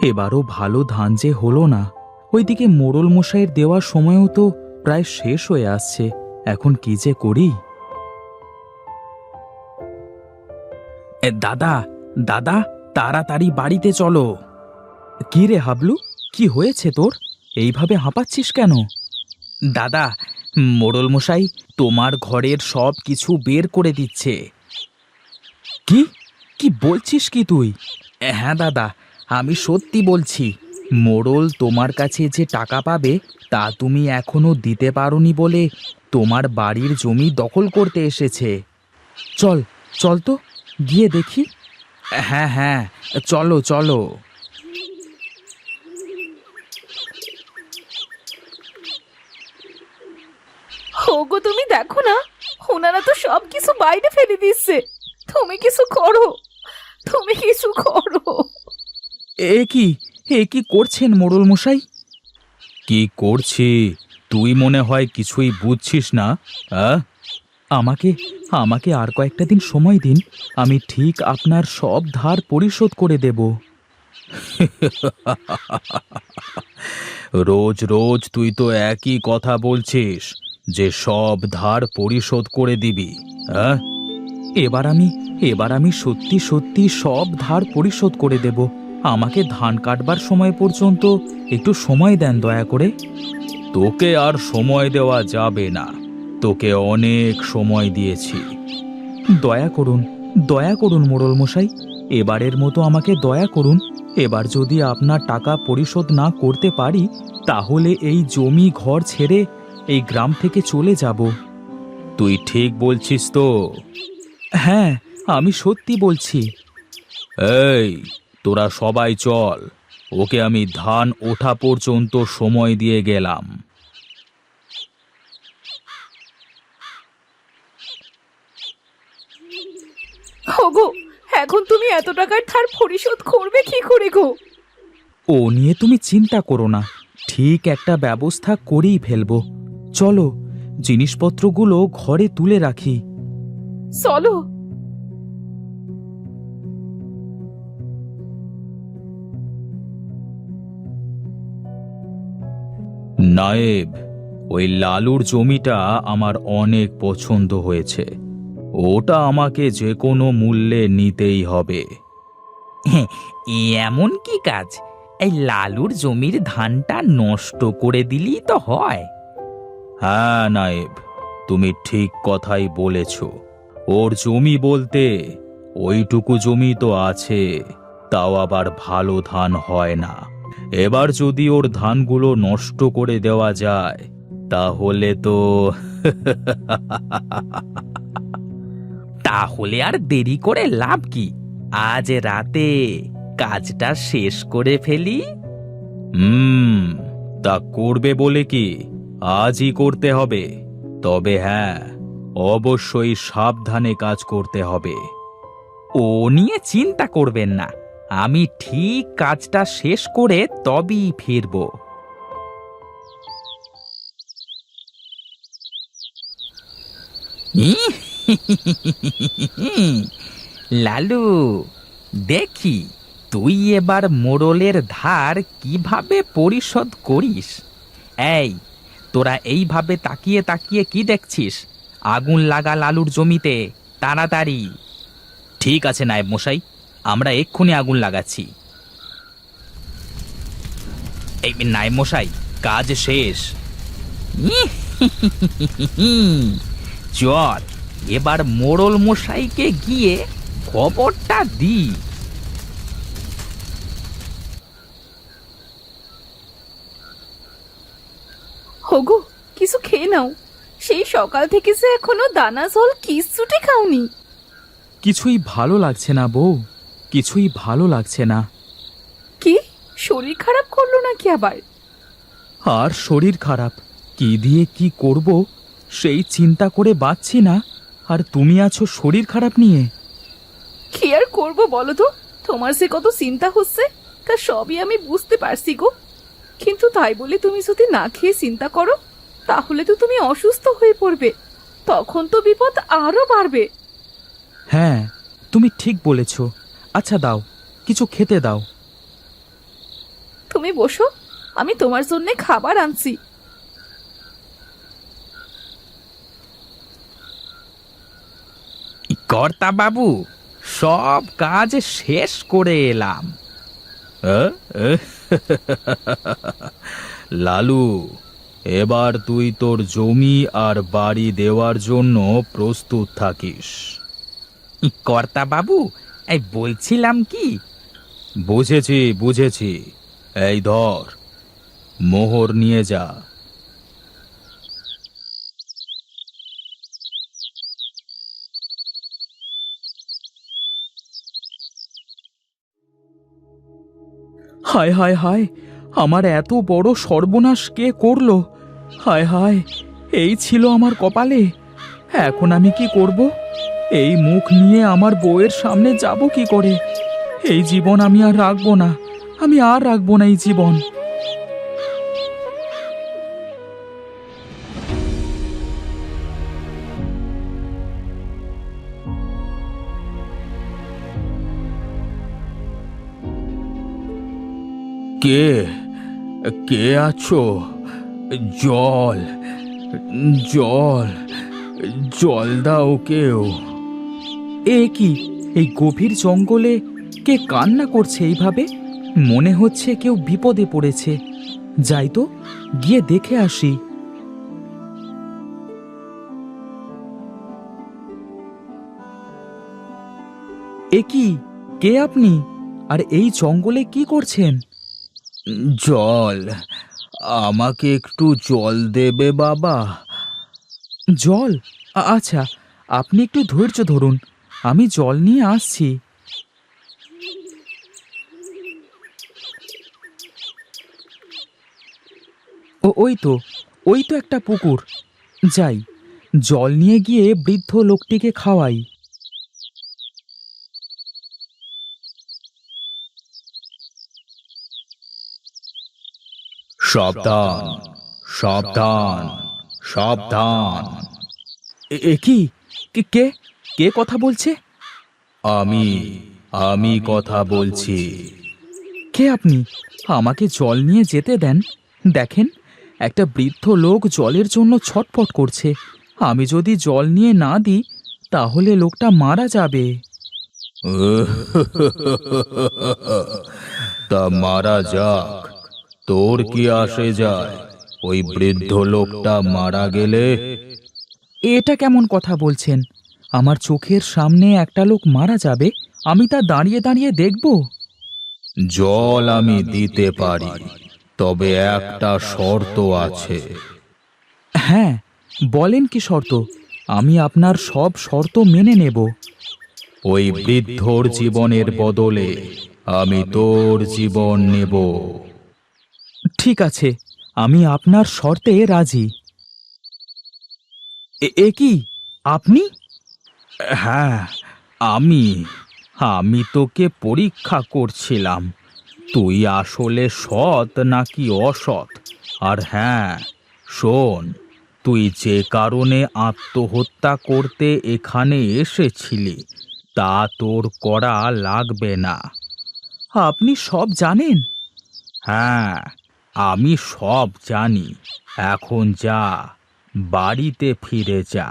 এবারও ভালো ধান যে হলো না। ওইদিকে মোড়ল মশাইয়ের দেওয়ার সময়ও তো প্রায় শেষ হয়ে আসছে। এখন কি যে করি। দাদা, দাদা, তাড়াতাড়ি বাড়িতে চলো। কি রে হাবলু, কি হয়েছে তোর? এইভাবে হাঁপাচ্ছিস কেন? দাদা, মোড়ল মশাই তোমার ঘরের সব কিছু বের করে দিচ্ছে। কি কি বলছিস কি তুই? হ্যাঁ দাদা, আমি সত্যি বলছি। মোড়ল তোমার কাছে যে টাকা পাবে তা তুমি এখনো দিতে পারোনি বলে তোমার বাড়ির জমি দখল করতে এসেছে। চল, চল তো গিয়ে দেখি। হ্যাঁ হ্যাঁ, চলো চলো। ওগো তুমি দেখো না, ওনারা তো সব কিছু বাইরে ফেলে দিচ্ছে। তুমি কিছু করো, তুমি কিছু করো। এ কি, এ কি করছেন মোড়ল মশাই? কি করছি? তুই মনে হয় কিছুই বুঝছিস না। আমাকে আমাকে আর কয়েকটা দিন সময় দিন, আমি ঠিক আপনার সব ধার পরিশোধ করে দেব। রোজ রোজ তুই তো একই কথা বলছিস যে সব ধার পরিশোধ করে দিবি। হ্যাঁ, এবার আমি সত্যি সত্যি সব ধার পরিশোধ করে দেব। আমাকে ধান কাটবার সময় পর্যন্ত একটু সময় দেন দয়া করে। তোকে আর সময় দেওয়া যাবে না, তোকে অনেক সময় দিয়েছি। দয়া করুন, দয়া করুন মোড়ল মশাই, এবারের মতো আমাকে দয়া করুন। এবার যদি আপনার টাকা পরিশোধ না করতে পারি তাহলে এই জমি ঘর ছেড়ে এই গ্রাম থেকে চলে যাব। তুই ঠিক বলছিস তো? হ্যাঁ, আমি সত্যি বলছি। এই, তোরা সবাই চল, ওকে আমি ধান ওঠা পর্যন্ত সময় দিয়ে গেলাম। ওগো, এখন তুমি এত টাকার ধার পরিশোধ করবে কি করে গো? ও নিয়ে তুমি চিন্তা করো না, ঠিক একটা ব্যবস্থা করেই ফেলবো। চলো, জিনিসপত্রগুলো ঘরে তুলে রাখি। চলো। নায়েব, ওই লালুর জমিটা আমার অনেক পছন্দ হয়েছে। ওটা আমাকে যে কোনো মূল্যে নিতেই হবে। এমন কি কাজ? এই লালুর জমির ধানটা নষ্ট করে দিলেই তো হয়। হ্যাঁ নায়েব, তুমি ঠিক কথাই বলেছ। ওর জমি বলতে ওইটুকু জমি তো আছে, তাও আবার ভালো ধান হয় না। এবার যদি ওর ধানগুলো নষ্ট করে দেওয়া যায় তাহলে তো তাহলে আর দেরি করে লাভ কি? আজ রাতে কাজটা শেষ করে ফেলি। হুম, তা করবে বলে কি আজই করতে হবে। তবে হ্যাঁ, অবশ্যই সাবধানে কাজ করতে হবে। ও নিয়ে চিন্তা করবেন না, আমি ঠিক কাজটা শেষ করে তবেই ফিরব। লালু, দেখি তুই এবার মোড়লের ধার কিভাবে পরিশোধ করিস। এই, তোরা এইভাবে তাকিয়ে তাকিয়ে কি দেখছিস? আগুন লাগা লালুর জমিতে, তাড়াতাড়ি। ঠিক আছে নায়েব মশাই, আমরা এক্ষুনি আগুন লাগাচ্ছি। এই নায়েব মশাই, কাজ শেষ। চল, এবার মোড়ল মশাইকে গিয়ে খবরটা দি। ওগো, কিছু খেয়ে নাও। সেই সকাল থেকে যে এখনো দানা জল কিচ্ছুটি খাওনি। কিছুই ভালো লাগছে না বউ, কিছুই ভালো লাগছে না। কি, শরীর খারাপ করলো নাকি আবার? আর শরীর খারাপ, কি দিয়ে কি করব সেই চিন্তা করে বাঁচছি না, আর তুমি আছো শরীর খারাপ নিয়ে। কি আর করবো বলো তো, তোমার যে কত চিন্তা হচ্ছে তা সবই আমি বুঝতে পারছি গো। কিন্তু তাই বলে তুমি যদি না খেয়ে চিন্তা করো তাহলে তো তুমি অসুস্থ হয়ে পড়বে, তখন তো বিপদ আরো বাড়বে। হ্যাঁ, তুমি ঠিক বলেছ। আচ্ছা দাও, কিছু খেতে দাও। তুমি বসো, আমি তোমার জন্য খাবার আনছি। কর্তা বাবু, সব কাজ শেষ করে এলাম। লালু, এবার তুই তোর জমি আর বাড়ি দেওয়ার জন্য প্রস্তুত থাকিস। কর্তা বাবু, এই বলছিলাম কি। বুঝেছি বুঝেছি, এই ধর, মোহর নিয়ে যা। হায় হায় হায়, আমার এত বড় সর্বনাশ কে করলো? হায় হায়, এই ছিল আমার কপালে। এখন আমি কি করব? এই মুখ নিয়ে আমার বউয়ের সামনে যাব কি করে? এই জীবন আমি আর রাখবো না, আমি আর রাখবো না এই জীবন। কে কে আছো? জল, জল, জল দাও কেউ। এ কি, এই গভীর জঙ্গলে কে কান্না করছে এইভাবে? মনে হচ্ছে কেউ বিপদে পড়েছে। যাই তো, গিয়ে দেখে আসি। এ কি, কে আপনি? আর এই জঙ্গলে কি করছেন? জল, আমাকে একটু জল দেবে বাবা? জল? আচ্ছা, আপনি একটু ধৈর্য ধরুন, আমি জল নিয়ে আসছি। ওই তো একটা পুকুর। যাই, জল নিয়ে গিয়ে বৃদ্ধ লোকটিকে খাওয়াই। সাবধান, সাবধান, সাবধান। এ কি, কে কে কথা বলছে? আমি আমি কথা বলছি। কে আপনি? আমাকে জল নিয়ে যেতে দেন। দেখেন, একটা বৃদ্ধ লোক জলের জন্য ছটফট করছে। আমি যদি জল নিয়ে না দিই, তাহলে লোকটা মারা যাবে। তা মারা যাক, তোর কি আসে যায়? ওই বৃদ্ধ লোকটা মারা গেলে? এটা কেমন কথা বলছেন? আমার চোখের সামনে একটা লোক মারা যাবে, আমি তা দাঁড়িয়ে দাঁড়িয়ে দেখব? জল আমি দিতে পারি, তবে একটা শর্ত আছে। হ্যাঁ, বলেন কি শর্ত? আমি আপনার সব শর্ত মেনে নেব। ওই বৃদ্ধর জীবনের বদলে আমি তোর জীবন নেব। ঠিক আছে, আমি আপনার শর্তে রাজি। এ কি, আপনি? হ্যাঁ, আমি আমি তোকে পরীক্ষা করছিলাম, তুই আসলে সৎ নাকি অসৎ। আর হ্যাঁ, শোন, তুই যে কারণে আত্মহত্যা করতে এখানে এসেছিলি, তা তোর করা লাগবে না। আপনি সব জানেন? হ্যাঁ, আমি সব জানি। এখন যা, বাড়িতে ফিরে যা।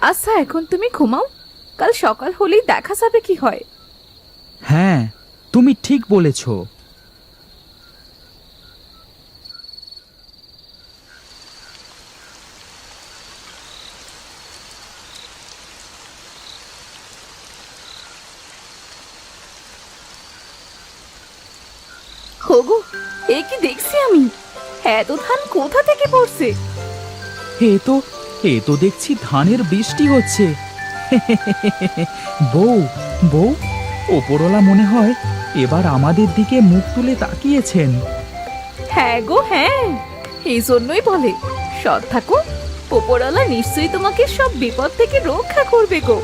আচ্ছা, এখন তুমি ঘুমাও, কাল সকাল হলেই দেখা যাবে কি হয়। হ্যাঁ, তুমি ঠিক বলেছ। হোগো, এ কি দেখছি আমি? এত ধান কোথা থেকে পড়ছে? এ তো দেখছি ধানের বৃষ্টি হচ্ছে। বউ, বউ, ওপরওয়ালা মনে হয় এবার আমাদের দিকে মুখ তুলে তাকিয়েছেন। হ্যাঁ গো, হ্যাঁ, এই জন্যই বলে সৎ থাকো, ওপরওয়ালা নিশ্চয়ই তোমাকে সব বিপদ থেকে রক্ষা করবে গো।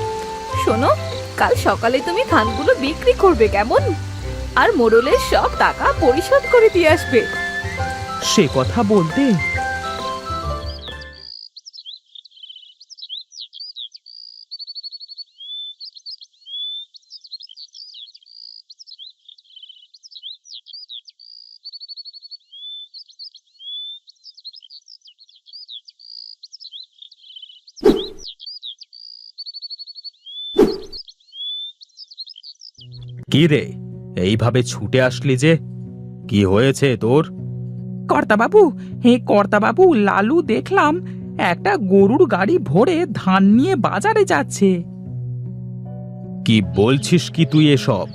শোনো, কাল সকালে তুমি ধানগুলো বিক্রি করবে, কেমন? আর মোড়লের সব টাকা পরিশোধ করে দিয়ে আসবে। সে কথা বলতে কি রে, এইভাবে ছুটে আসলি যে? কি হয়েছে তোর? কর্তাবাবু, হে কর্তাবাবু, লালু দেখলাম একটা গরুর গাড়ি ভরে ধান নিয়ে বাজারে যাচ্ছে। কি বলছিস কি তুই এসব?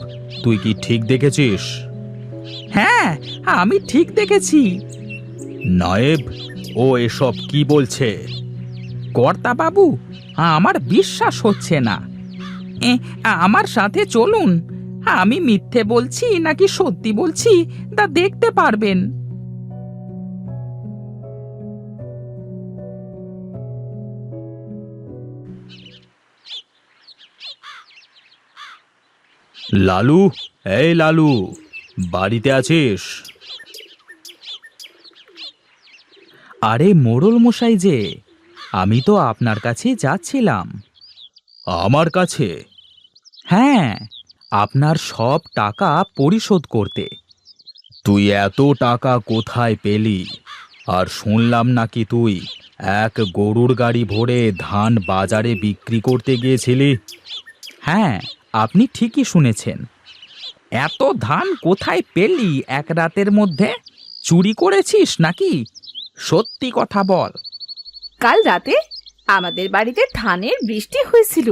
তুই কি ঠিক দেখেছিস? হ্যাঁ, আমি ঠিক দেখেছি। নায়েব, ও এসব কি বলছে? কর্তাবাবু, আমার বিশ্বাস হচ্ছে না। আমার সাথে চলুন, আমি মিথ্যে বলছি নাকি সত্যি বলছি তা দেখতে পারবেন। লালু, এই লালু, বাড়িতে আছিস? আরে মোড়ল মশাই যে, আমি তো আপনার কাছে যাচ্ছিলাম। আমার কাছে? হ্যাঁ, আপনার সব টাকা পরিশোধ করতে। তুই এত টাকা কোথায় পেলি? আর শুনলাম নাকি তুই এক গরুর গাড়ি ভরে ধান বাজারে বিক্রি করতে গিয়েছিলি? হ্যাঁ, আপনি ঠিকই শুনেছেন। এত ধান কোথায় পেলি এক রাতের মধ্যে? চুরি করেছিস নাকি? সত্যি কথা বল। কাল রাতে আমাদের বাড়িতে ধানের বৃষ্টি হয়েছিল।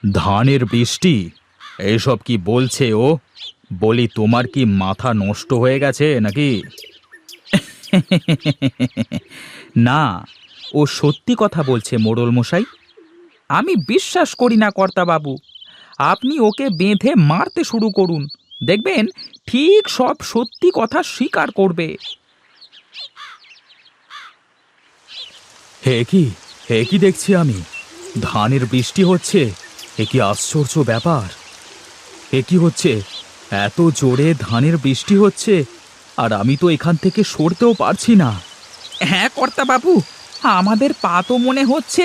ধানের বৃষ্টি? এসব কি বলছে ও? বলি, তোমার কি মাথা নষ্ট হয়ে গেছে নাকি? না, ও সত্যি কথা বলছে মোড়ল মশাই। আমি বিশ্বাস করি না কর্তাবাবু। আপনি ওকে বেঁধে মারতে শুরু করুন, দেখবেন ঠিক সব সত্যি কথা স্বীকার করবে। হে কি দেখছি আমি? ধানের বৃষ্টি হচ্ছে? এ কি আশ্চর্য ব্যাপার! এ কি হচ্ছে? এত জোরে ধানের বৃষ্টি হচ্ছে, আর আমি তো এখান থেকে সরতেও পারছি না। হ্যাঁ কর্তাবাবু, আমাদের পা তো মনে হচ্ছে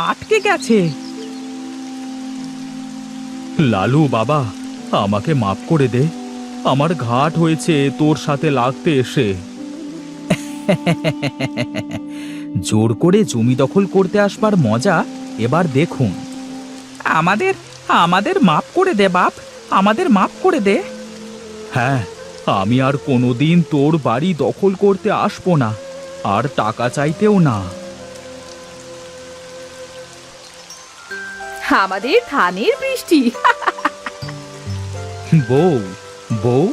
আটকে গেছে। লালু বাবা, আমাকে মাফ করে দে। আমার ঘাট হয়েছে তোর সাথে লাগতে এসে। জোর করে জমি দখল করতে আসবার মজা এবার দেখুন। আমাদের আমাদের মাফ করে দে বাপ, আমাদের মাফ করে দে। হ্যাঁ, আমি আর কোনোদিন তোর বাড়ি দখল করতে আসবো না, আর টাকা চাইতেও না। আমাদের ধানের বৃষ্টি। বউ, বউ,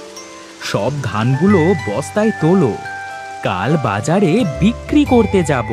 সব ধানগুলো বস্তায় তোলো, কাল বাজারে বিক্রি করতে যাব।